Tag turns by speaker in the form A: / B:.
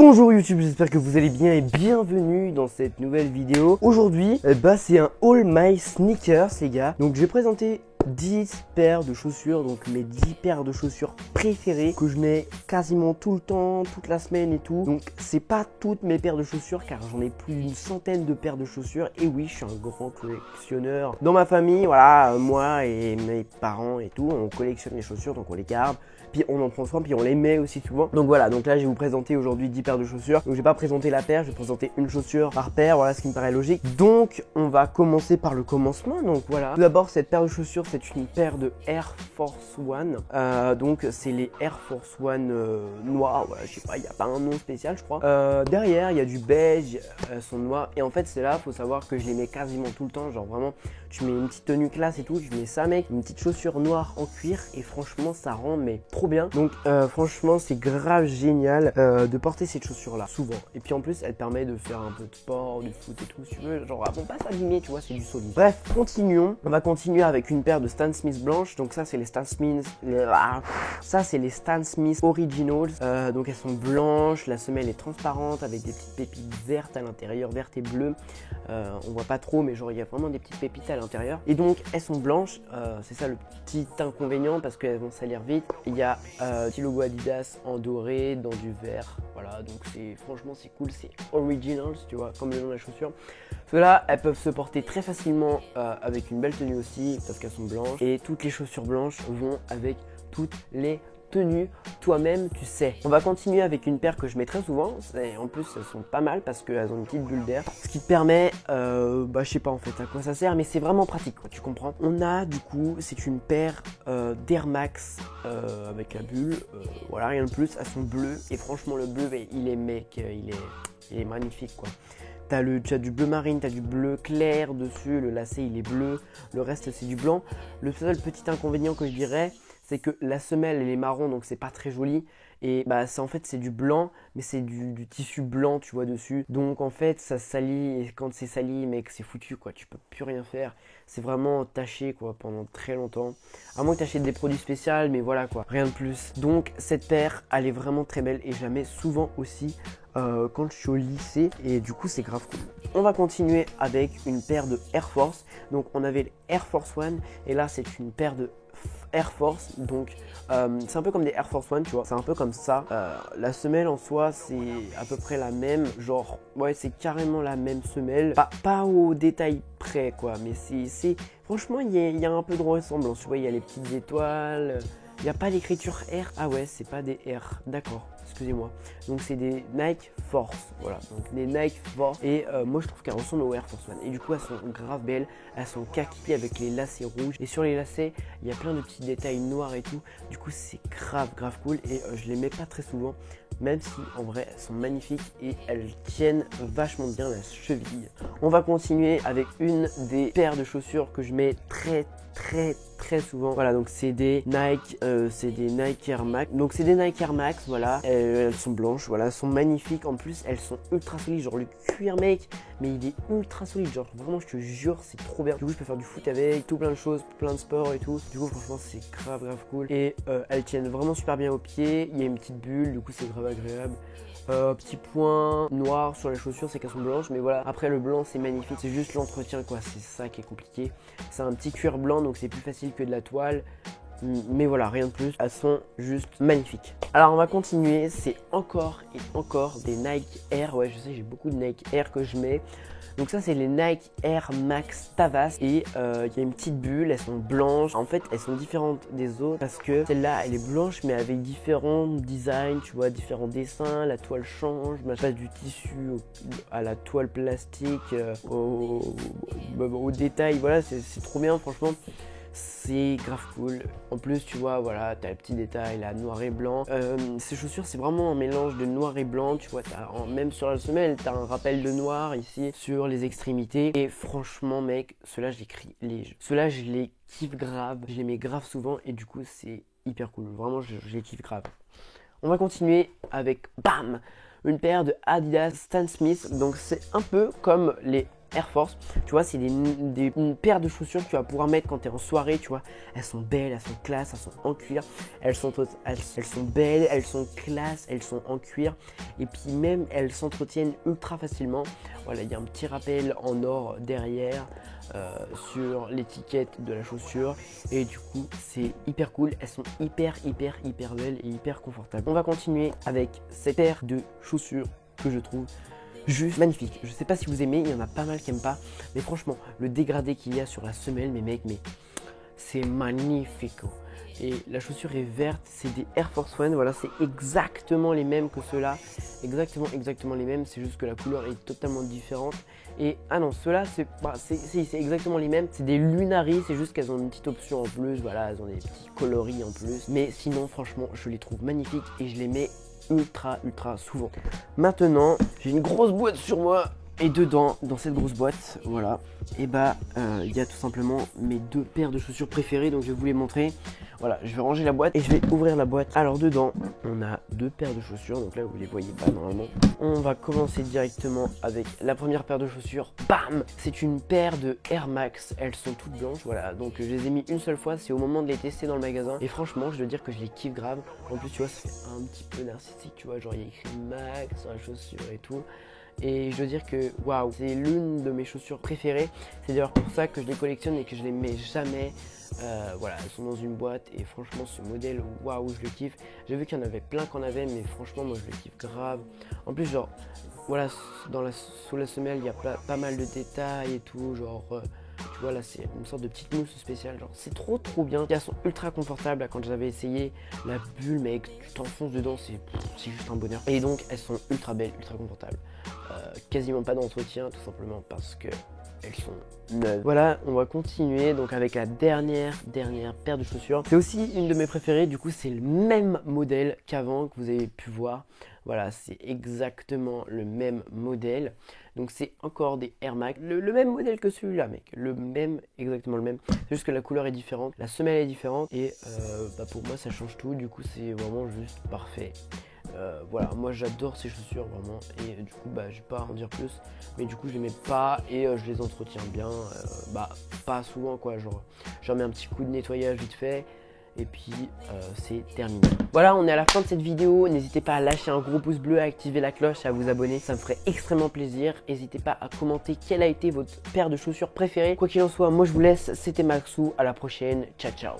A: Bonjour YouTube, j'espère que vous allez bien et bienvenue dans cette nouvelle vidéo. Aujourd'hui, c'est un All My Sneakers les gars. Donc je vais présenter 10 paires de chaussures, donc mes 10 paires de chaussures préférées que je mets quasiment tout le temps, toute la semaine et tout. Donc c'est pas toutes mes paires de chaussures car j'en ai plus d'une centaine de paires de chaussures. Et oui, je suis un grand collectionneur. Dans ma famille, voilà, moi et mes parents et tout, on collectionne les chaussures, donc on les garde. Puis on en prend soin, puis on les met aussi souvent. Donc voilà, donc là je vais vous présenter aujourd'hui 10 paires de chaussures. Donc je vais pas présenter la paire, je vais présenter une chaussure par paire, voilà ce qui me paraît logique. Donc on va commencer par le commencement, donc voilà. Tout d'abord cette paire de chaussures, c'est une paire de Air Force One. Donc c'est les Air Force One noirs, voilà, je sais pas, il n'y a pas un nom spécial je crois. Derrière il y a du beige, elles sont noires. Et en fait c'est là, faut savoir que je les mets quasiment tout le temps, genre vraiment, tu mets une petite tenue classe et tout, je mets ça mec, une petite chaussure noire en cuir et franchement ça rend mais trop bien. Donc franchement c'est grave génial de porter cette chaussure là souvent. Et puis en plus elle permet de faire un peu de sport, du foot et tout si tu veux, genre bon pas s'abîmer tu vois, c'est du solide. Bref, continuons. On va continuer avec une paire de Stan Smith blanches. Donc ça c'est les Stan Smith, ça c'est les Stan Smith Originals. Donc elles sont blanches, la semelle est transparente avec des petites pépites vertes à l'intérieur, vertes et bleues. On voit pas trop mais genre il y a vraiment des petites pépites à l'intérieur. Et donc elles sont blanches, c'est ça le petit inconvénient parce qu'elles vont salir vite. Il y a petit logo Adidas en doré dans du vert, voilà, donc c'est franchement c'est cool, c'est Originals tu vois, comme le nom de la chaussure. Ceux-là elles peuvent se porter très facilement avec une belle tenue aussi parce qu'elles sont blanches, et toutes les chaussures blanches vont avec toutes les tenues, toi-même tu sais. On va continuer avec une paire que je mets très souvent, en plus elles sont pas mal parce qu'elles ont une petite bulle d'air, ce qui te permet, je sais pas en fait à quoi ça sert, mais c'est vraiment pratique quoi, tu comprends. On a du coup, c'est une paire d'Air Max avec la bulle, voilà, rien de plus, elles sont bleues et franchement le bleu, il est mec, il est magnifique quoi. Tu as du bleu marine, tu as du bleu clair dessus, le lacet il est bleu, le reste c'est du blanc. Le seul petit inconvénient que je dirais, c'est que la semelle elle est marron, donc c'est pas très joli. Et en fait c'est du blanc, mais c'est du tissu blanc tu vois dessus. Donc en fait ça salit, et quand c'est sali mec c'est foutu quoi, tu peux plus rien faire. C'est vraiment taché quoi pendant très longtemps. À moins que tu achètes des produits spéciaux, mais voilà quoi, rien de plus. Donc cette paire elle est vraiment très belle et je la mets souvent aussi quand je suis au lycée et du coup c'est grave cool. On va continuer avec une paire de Air Force. Donc on avait les Air Force One et là c'est une paire de Air Force, donc c'est un peu comme des Air Force One tu vois, c'est un peu comme ça. La semelle en soi c'est à peu près la même, genre ouais c'est carrément la même semelle, pas au détail près quoi, mais c'est franchement il y a un peu de ressemblance, tu vois, il y a les petites étoiles, il n'y a pas l'écriture R, ah ouais c'est pas des R, d'accord, excusez-moi. Donc c'est des Nike Force, voilà, donc des Nike Force. Et moi je trouve qu'elles ressemblent aux Air Force One. Et du coup elles sont grave belles, elles sont kaki avec les lacets rouges. Et sur les lacets, il y a plein de petits détails noirs et tout. Du coup c'est grave cool et je les mets pas très souvent. Même si en vrai elles sont magnifiques et elles tiennent vachement bien la cheville. On va continuer avec une des paires de chaussures que je mets très souvent. Voilà, donc c'est des Nike Air Max. Donc c'est des Nike Air Max, voilà. Elles sont blanches, voilà, elles sont magnifiques. En plus, elles sont ultra solides. Genre le cuir mec, mais il est ultra solide. Genre vraiment, je te jure, c'est trop bien. Du coup, je peux faire du foot avec, tout plein de choses, plein de sports et tout. Du coup, franchement, c'est grave cool. Et elles tiennent vraiment super bien aux pieds. Il y a une petite bulle, du coup, c'est grave agréable. Petit point noir sur les chaussures, c'est qu'elles sont blanches, mais voilà, après le blanc c'est magnifique, c'est juste l'entretien quoi, c'est ça qui est compliqué. C'est un petit cuir blanc donc c'est plus facile que de la toile, mais voilà, rien de plus, elles sont juste magnifiques. Alors on va continuer, c'est encore et encore des Nike Air, ouais je sais j'ai beaucoup de Nike Air que je mets. Donc ça c'est les Nike Air Max Tavas et il y a une petite bulle, elles sont blanches. En fait elles sont différentes des autres parce que celle-là elle est blanche mais avec différents designs, tu vois, différents dessins, la toile change, je passe du tissu à la toile plastique, au détail, voilà c'est trop bien franchement. C'est grave cool. En plus, tu vois, voilà, t'as le petit détail là, noir et blanc. Ces chaussures, c'est vraiment un mélange de noir et blanc. Tu vois, même sur la semelle, t'as un rappel de noir ici sur les extrémités. Et franchement, mec, ceux-là, je les kiffe grave. Je les mets grave souvent et du coup, c'est hyper cool. Vraiment, je les kiffe grave. On va continuer avec, bam, une paire de Adidas Stan Smith. Donc c'est un peu comme les Air Force. Tu vois, c'est une paire de chaussures que tu vas pouvoir mettre quand tu es en soirée, tu vois. Elles sont belles, elles sont classe, elles sont en cuir. Elles sont belles, elles sont classe, elles sont en cuir. Et puis même, elles s'entretiennent ultra facilement. Voilà, il y a un petit rappel en or derrière sur l'étiquette de la chaussure. Et du coup, c'est hyper cool. Elles sont hyper belles et hyper confortables. On va continuer avec cette paire de chaussures que je trouve juste magnifique. Je sais pas si vous aimez, il y en a pas mal qui aiment pas, mais franchement, le dégradé qu'il y a sur la semelle, mes mecs, mais c'est magnifique. Et la chaussure est verte, c'est des Air Force One, voilà, c'est exactement les mêmes que ceux-là, exactement les mêmes, c'est juste que la couleur est totalement différente. Et ah non, ceux-là, c'est exactement les mêmes, c'est des Lunari, c'est juste qu'elles ont une petite option en plus, voilà, elles ont des petits coloris en plus, mais sinon, franchement, je les trouve magnifiques et je les mets ultra souvent. Maintenant, j'ai une grosse boîte sur moi et dedans, dans cette grosse boîte, voilà, et bah il y a tout simplement mes deux paires de chaussures préférées, donc je vais vous les montrer. Voilà, je vais ranger la boîte et je vais ouvrir la boîte. Alors dedans, on a deux paires de chaussures, donc là vous les voyez pas normalement. On va commencer directement avec la première paire de chaussures. Bam! C'est une paire de Air Max, elles sont toutes blanches, voilà, donc je les ai mis une seule fois, c'est au moment de les tester dans le magasin. Et franchement, je dois dire que je les kiffe grave. En plus, tu vois, ça fait un petit peu narcissique, tu vois, genre il y a écrit Max sur la chaussure et tout. Et je dois dire que waouh, c'est l'une de mes chaussures préférées. C'est d'ailleurs pour ça que je les collectionne et que je les mets jamais. Voilà, elles sont dans une boîte et franchement ce modèle, waouh, je le kiffe. J'ai vu qu'il y en avait plein qu'on avait, mais franchement moi je le kiffe grave. En plus genre, voilà, sous la semelle il y a pas mal de détails et tout, genre tu vois là c'est une sorte de petite mousse spéciale, genre c'est trop bien. Elles sont ultra confortables, là, quand j'avais essayé la bulle, mec, tu t'enfonces dedans, c'est juste un bonheur. Et donc elles sont ultra belles, ultra confortables. Quasiment pas d'entretien, tout simplement parce que elles sont neuves. Voilà, on va continuer donc avec la dernière paire de chaussures. C'est aussi une de mes préférées, du coup c'est le même modèle qu'avant, que vous avez pu voir. Voilà, c'est exactement le même modèle. Donc c'est encore des Air Max, le même modèle que celui-là, mec. Exactement le même. C'est juste que la couleur est différente, la semelle est différente. Et pour moi ça change tout, du coup c'est vraiment juste parfait. Voilà, moi j'adore ces chaussures vraiment. Et du coup je vais pas en dire plus. Mais du coup je les mets pas et je les entretiens bien. Pas souvent quoi, genre j'en mets un petit coup de nettoyage vite fait. Et puis c'est terminé. Voilà, on est à la fin de cette vidéo. N'hésitez pas à lâcher un gros pouce bleu, à activer la cloche et à vous abonner. Ça me ferait extrêmement plaisir. N'hésitez pas à commenter quelle a été votre paire de chaussures préférée. Quoi qu'il en soit, moi je vous laisse. C'était Maxou. À la prochaine. Ciao.